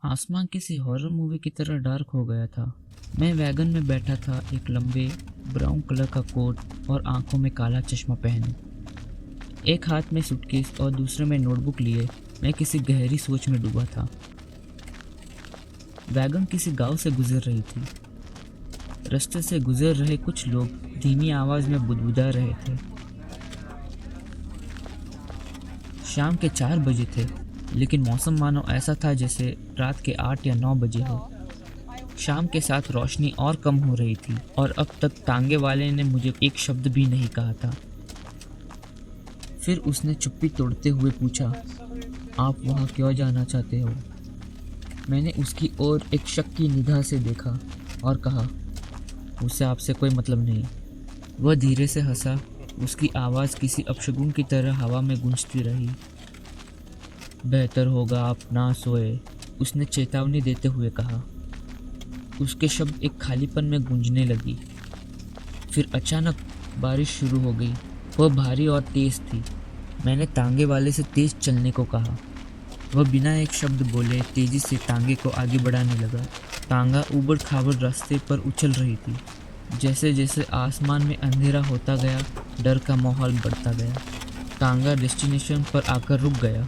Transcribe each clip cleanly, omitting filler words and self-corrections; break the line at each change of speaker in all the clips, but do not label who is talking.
आसमान किसी horror movie की तरह डार्क हो गया था। मैं वैगन में बैठा था, एक लंबे ब्राउन कलर का कोट और आंखों में काला चश्मा पहने। एक हाथ में सूटकेस और दूसरे में नोटबुक लिए मैं किसी गहरी सोच में डूबा था। वैगन किसी गांव से गुजर रही थी। रास्ते से गुजर रहे कुछ लोग धीमी आवाज में बुदबुदा रहे थे। शाम के 4 बजे थे, लेकिन मौसम मानो ऐसा था जैसे रात के 8 या 9 बजे हो। शाम के साथ रोशनी और कम हो रही थी और अब तक टांगे वाले ने मुझे एक शब्द भी नहीं कहा था। फिर उसने चुप्पी तोड़ते हुए पूछा, आप वहाँ क्यों जाना चाहते हो? मैंने उसकी ओर एक शक की निगाह से देखा और कहा, उससे आपसे कोई मतलब नहीं। वह धीरे से हंसा। उसकी आवाज़ किसी अपशगुन की तरह हवा में गूंजती रही। बेहतर होगा आप ना सोए, उसने चेतावनी देते हुए कहा। उसके शब्द एक खालीपन में गूंजने लगी। फिर अचानक बारिश शुरू हो गई। वह भारी और तेज थी। मैंने तांगे वाले से तेज चलने को कहा। वह बिना एक शब्द बोले तेजी से तांगे को आगे बढ़ाने लगा। तांगा ऊबड़ खाबड़ रास्ते पर उछल रही थी। जैसे जैसे आसमान में अंधेरा होता गया, डर का माहौल बढ़ता गया। तांगा डेस्टिनेशन पर आकर रुक गया।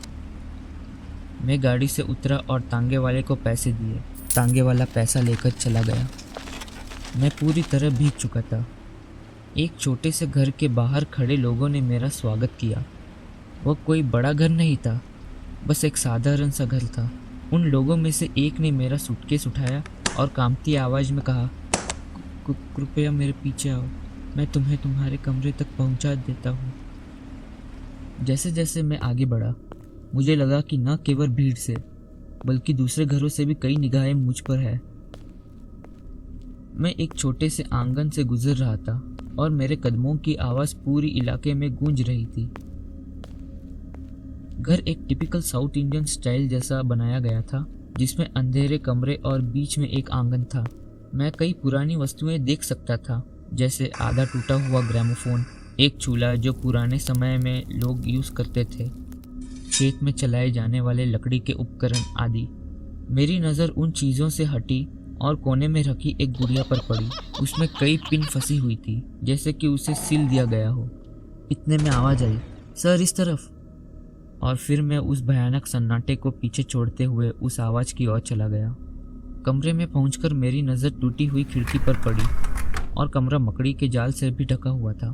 मैं गाड़ी से उतरा और तांगे वाले को पैसे दिए। तांगे वाला पैसा लेकर चला गया। मैं पूरी तरह भीग चुका था। एक छोटे से घर के बाहर खड़े लोगों ने मेरा स्वागत किया। वह कोई बड़ा घर नहीं था, बस एक साधारण सा घर था। उन लोगों में से एक ने मेरा सूटकेस उठाया और कांपती आवाज़ में कहा, कृपया मेरे पीछे आओ, मैं तुम्हें तुम्हारे कमरे तक पहुंचा देता हूँ। जैसे जैसे मैं आगे बढ़ा, मुझे लगा कि न केवल भीड़ से बल्कि दूसरे घरों से भी कई निगाहें मुझ पर है। मैं एक छोटे से आंगन से गुजर रहा था और मेरे कदमों की आवाज़ पूरी इलाके में गूंज रही थी। घर एक टिपिकल साउथ इंडियन स्टाइल जैसा बनाया गया था, जिसमें अंधेरे कमरे और बीच में एक आंगन था। मैं कई पुरानी वस्तुएं देख सकता था, जैसे आधा टूटा हुआ ग्रामोफोन, एक चूल्हा जो पुराने समय में लोग यूज़ करते थे, खेत में चलाए जाने वाले लकड़ी के उपकरण आदि। मेरी नज़र उन चीज़ों से हटी और कोने में रखी एक गुड़िया पर पड़ी। उसमें कई पिन फंसी हुई थी, जैसे कि उसे सील दिया गया हो। इतने में आवाज़ आई, सर इस तरफ। और फिर मैं उस भयानक सन्नाटे को पीछे छोड़ते हुए उस आवाज़ की ओर चला गया। कमरे में पहुंचकर मेरी नज़र टूटी हुई खिड़की पर पड़ी और कमरा मकड़ी के जाल से भी ढका हुआ था।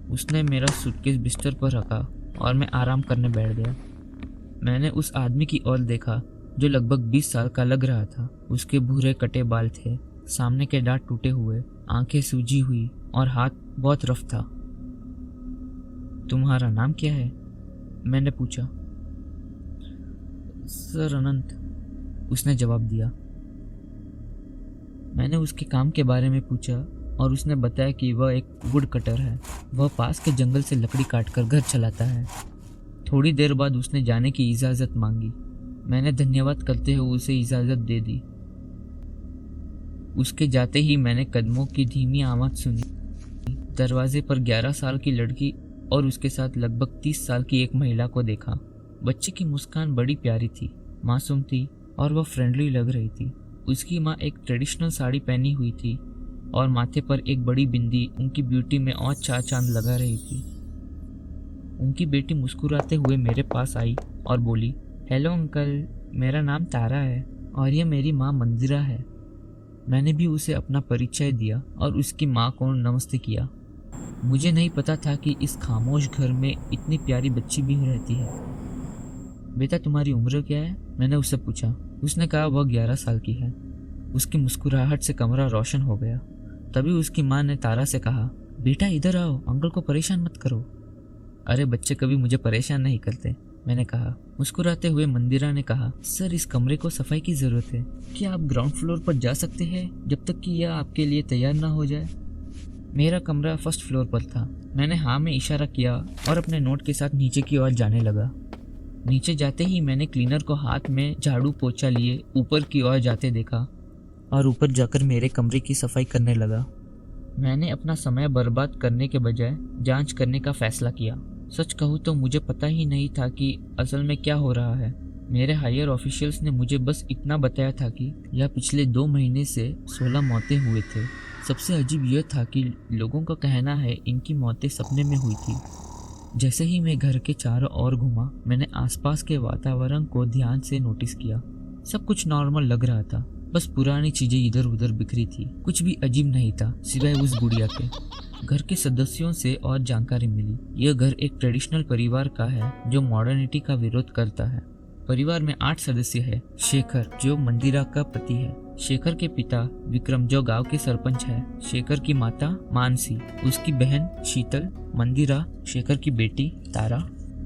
उसने मेरा सूटकेस बिस्तर पर रखा और मैं आराम करने बैठ गया। मैंने उस आदमी की ओर देखा जो लगभग 20 साल का लग रहा था। उसके भूरे कटे बाल थे, सामने के दांत टूटे हुए, आंखें सूजी हुई और हाथ बहुत रफ था। तुम्हारा नाम क्या है? मैंने पूछा। सर अनंत, उसने जवाब दिया। मैंने उसके काम के बारे में पूछा और उसने बताया कि वह एक वुड कटर है। वह पास के जंगल से लकड़ी काटकर घर चलाता है। थोड़ी देर बाद उसने जाने की इजाज़त मांगी। मैंने धन्यवाद करते हुए उसे इजाज़त दे दी। उसके जाते ही मैंने कदमों की धीमी आवाज़ सुनी। दरवाजे पर 11 साल की लड़की और उसके साथ लगभग 30 साल की एक महिला को देखा। बच्चे की मुस्कान बड़ी प्यारी थी, मासूम थी और वह फ्रेंडली लग रही थी। उसकी माँ एक ट्रेडिशनल साड़ी पहनी हुई थी और माथे पर एक बड़ी बिंदी उनकी ब्यूटी में और चार चांद लगा रही थी। उनकी बेटी मुस्कुराते हुए मेरे पास आई और बोली, हेलो अंकल, मेरा नाम तारा है और ये मेरी माँ मंदिरा है। मैंने भी उसे अपना परिचय दिया और उसकी माँ को नमस्ते किया। मुझे नहीं पता था कि इस खामोश घर में इतनी प्यारी बच्ची भी रहती है। बेटा तुम्हारी उम्र क्या है? मैंने उससे पूछा। उसने कहा वह 11 साल की है। उसकी मुस्कुराहट से कमरा रोशन हो गया। तभी उसकी माँ ने तारा से कहा, बेटा इधर आओ, अंकल को परेशान मत करो। अरे बच्चे कभी मुझे परेशान नहीं करते, मैंने कहा। मुस्कुराते हुए मंदिरा ने कहा, सर इस कमरे को सफाई की ज़रूरत है। क्या आप ग्राउंड फ्लोर पर जा सकते हैं जब तक कि यह आपके लिए तैयार ना हो जाए? मेरा कमरा फर्स्ट फ्लोर पर था। मैंने हाँ में इशारा किया और अपने नोट के साथ नीचे की ओर जाने लगा। नीचे जाते ही मैंने क्लीनर को हाथ में झाड़ू पोछा लिए ऊपर की ओर जाते देखा और ऊपर जाकर मेरे कमरे की सफाई करने लगा। मैंने अपना समय बर्बाद करने के बजाय जांच करने का फैसला किया। सच कहूँ तो मुझे पता ही नहीं था कि असल में क्या हो रहा है। मेरे हायर ऑफिशियल्स ने मुझे बस इतना बताया था कि यह पिछले 2 महीने से 16 मौतें हुए थे। सबसे अजीब यह था कि लोगों का कहना है इनकी मौतें सपने में हुई थी। जैसे ही मैं घर के चारों ओर घूमा, मैंने आसपास के वातावरण को ध्यान से नोटिस किया। सब कुछ नॉर्मल लग रहा था, बस पुरानी चीजें इधर उधर बिखरी थी। कुछ भी अजीब नहीं था सिवाय उस गुड़िया के। घर के सदस्यों से और जानकारी मिली। यह घर एक ट्रेडिशनल परिवार का है जो मॉडर्निटी का विरोध करता है। परिवार में 8 सदस्य है। शेखर जो मंदिरा का पति है, शेखर के पिता विक्रम जो गांव के सरपंच है, शेखर की माता मानसी, उसकी बहन शीतल, मंदिरा, शेखर की बेटी तारा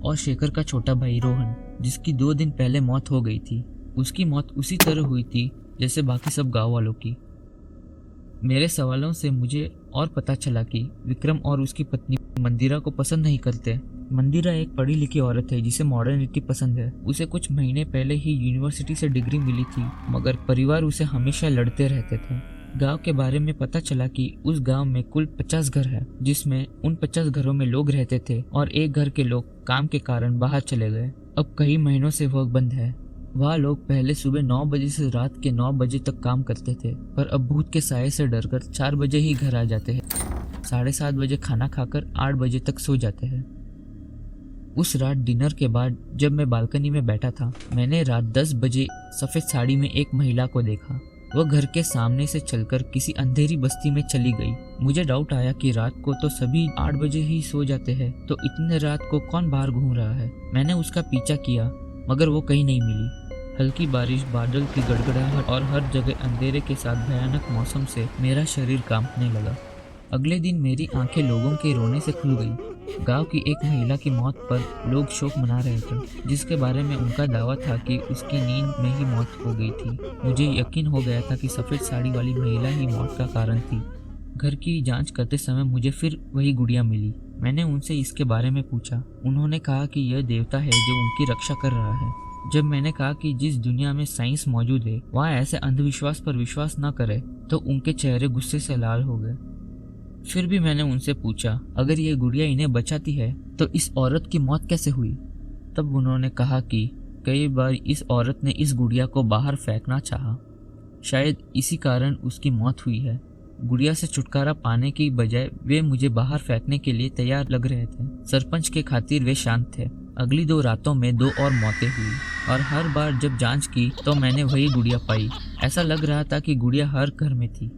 और शेखर का छोटा भाई रोहन, जिसकी 2 दिन पहले मौत हो गई थी। उसकी मौत उसी तरह हुई थी जैसे बाकी सब गांव वालों की। मेरे सवालों से मुझे और पता चला कि विक्रम और उसकी पत्नी मंदिरा को पसंद नहीं करते। मंदिरा एक पढ़ी लिखी औरत है जिसे मॉडर्निटी पसंद है। उसे कुछ महीने पहले ही यूनिवर्सिटी से डिग्री मिली थी, मगर परिवार उसे हमेशा लड़ते रहते थे। गांव के बारे में पता चला कि उस गांव में कुल 50 घर है, जिसमें उन 50 घरों में लोग रहते थे और एक घर के लोग काम के कारण बाहर चले गए। अब कई महीनों से वह बंद है। वह लोग पहले सुबह 9 बजे से रात के 9 बजे तक काम करते थे, पर अब भूत के साये से डरकर 4 बजे ही घर आ जाते हैं। 7:30 बजे खाना खाकर 8 बजे तक सो जाते हैं। उस रात डिनर के बाद जब मैं बालकनी में बैठा था, मैंने रात 10 बजे सफ़ेद साड़ी में एक महिला को देखा। वह घर के सामने से चलकर किसी अंधेरी बस्ती में चली गई। मुझे डाउट आया कि रात को तो सभी 8 बजे ही सो जाते हैं, तो इतने रात को कौन बाहर घूम रहा है। मैंने उसका पीछा किया, मगर वो कहीं नहीं मिली। हल्की बारिश, बादल की गड़गड़ाहट और हर जगह अंधेरे के साथ भयानक मौसम से मेरा शरीर कांपने लगा। अगले दिन मेरी आंखें लोगों के रोने से खुल गई। गांव की एक महिला की मौत पर लोग शोक मना रहे थे, जिसके बारे में उनका दावा था कि उसकी नींद में ही मौत हो गई थी। मुझे यकीन हो गया था कि सफ़ेद साड़ी वाली महिला ही मौत का कारण थी। घर की जांच करते समय मुझे फिर वही गुड़िया मिली। मैंने उनसे इसके बारे में पूछा। उन्होंने कहा कि यह देवता है जो उनकी रक्षा कर रहा है। जब मैंने कहा कि जिस दुनिया में साइंस मौजूद है वहाँ ऐसे अंधविश्वास पर विश्वास न करे, तो उनके चेहरे गुस्से से लाल हो गए। फिर भी मैंने उनसे पूछा, अगर ये गुड़िया इन्हें बचाती है तो इस औरत की मौत कैसे हुई। तब उन्होंने कहा कि कई बार इस औरत ने इस गुड़िया को बाहर फेंकना चाहा, शायद इसी कारण उसकी मौत हुई है। गुड़िया से छुटकारा पाने की बजाय वे मुझे बाहर फेंकने के लिए तैयार लग रहे थे। सरपंच के खातिर वे शांत थे। अगली 2 रातों में 2 और मौतें हुई और हर बार जब जांच की तो मैंने वही गुड़िया पाई। ऐसा लग रहा था कि गुड़िया हर घर में थी।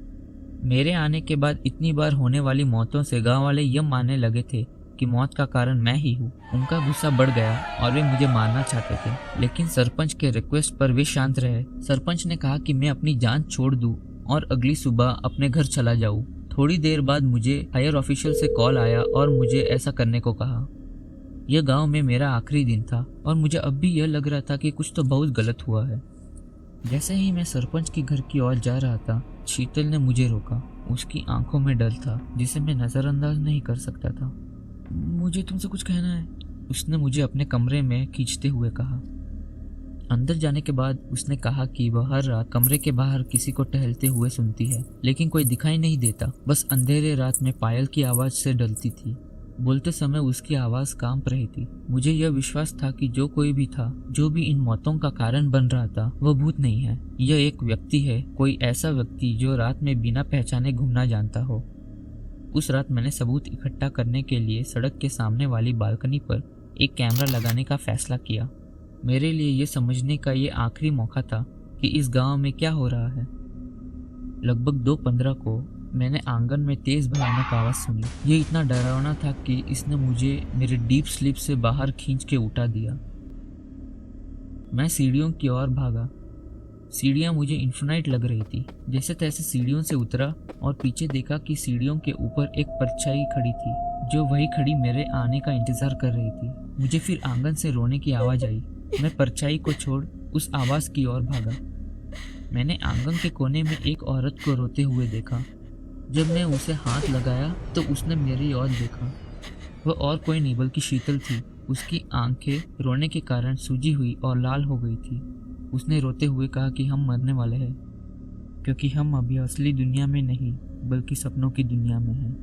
मेरे आने के बाद इतनी बार होने वाली मौतों से गांव वाले यह मानने लगे थे कि मौत का कारण मैं ही हूँ। उनका गुस्सा बढ़ गया और वे मुझे मारना चाहते थे, लेकिन सरपंच के रिक्वेस्ट पर वे शांत रहे। सरपंच ने कहा कि मैं अपनी जान छोड़ दूं और अगली सुबह अपने घर चला जाऊं। थोड़ी देर बाद मुझे हायर ऑफिशियल से कॉल आया और मुझे ऐसा करने को कहा। यह गांव में मेरा आखिरी दिन था और मुझे अब भी यह लग रहा था कि कुछ तो बहुत गलत हुआ है। जैसे ही मैं सरपंच के घर की ओर जा रहा था, शीतल ने मुझे रोका। उसकी आंखों में डर था जिसे मैं नज़रअंदाज नहीं कर सकता था। मुझे तुमसे कुछ कहना है, उसने मुझे अपने कमरे में खींचते हुए कहा। अंदर जाने के बाद उसने कहा कि वह हर रात कमरे के बाहर किसी को टहलते हुए सुनती है, लेकिन कोई दिखाई नहीं देता। बस अंधेरे रात में पायल की आवाज़ से डरती थी। बोलते समय उसकी आवाज़ कांप रही थी। मुझे यह विश्वास था कि जो कोई भी था, जो भी इन मौतों का कारण बन रहा था, वह भूत नहीं है। यह एक व्यक्ति है, कोई ऐसा व्यक्ति जो रात में बिना पहचाने घूमना जानता हो। उस रात मैंने सबूत इकट्ठा करने के लिए सड़क के सामने वाली बालकनी पर एक कैमरा लगाने का फैसला किया। मेरे लिए यह समझने का ये आखिरी मौका था कि इस गांव में क्या हो रहा है। लगभग 2:15 को मैंने आंगन में तेज भयानक आवाज़ सुनी। ये इतना डरावना था कि इसने मुझे मेरे डीप स्लीप से बाहर खींच के उठा दिया। मैं सीढ़ियों की ओर भागा। सीढ़ियाँ मुझे इन्फिनाइट लग रही थी। जैसे तैसे सीढ़ियों से उतरा और पीछे देखा कि सीढ़ियों के ऊपर एक परछाई खड़ी थी, जो वही खड़ी मेरे आने का इंतज़ार कर रही थी। मुझे फिर आंगन से रोने की आवाज़ आई। मैं परछाई को छोड़ उस आवाज़ की ओर भागा। मैंने आंगन के कोने में एक औरत को रोते हुए देखा। जब मैं उसे हाथ लगाया तो उसने मेरी ओर देखा। वह और कोई नहीं बल्कि शीतल थी। उसकी आंखें रोने के कारण सूजी हुई और लाल हो गई थी। उसने रोते हुए कहा कि हम मरने वाले हैं, क्योंकि हम अभी असली दुनिया में नहीं बल्कि सपनों की दुनिया में हैं।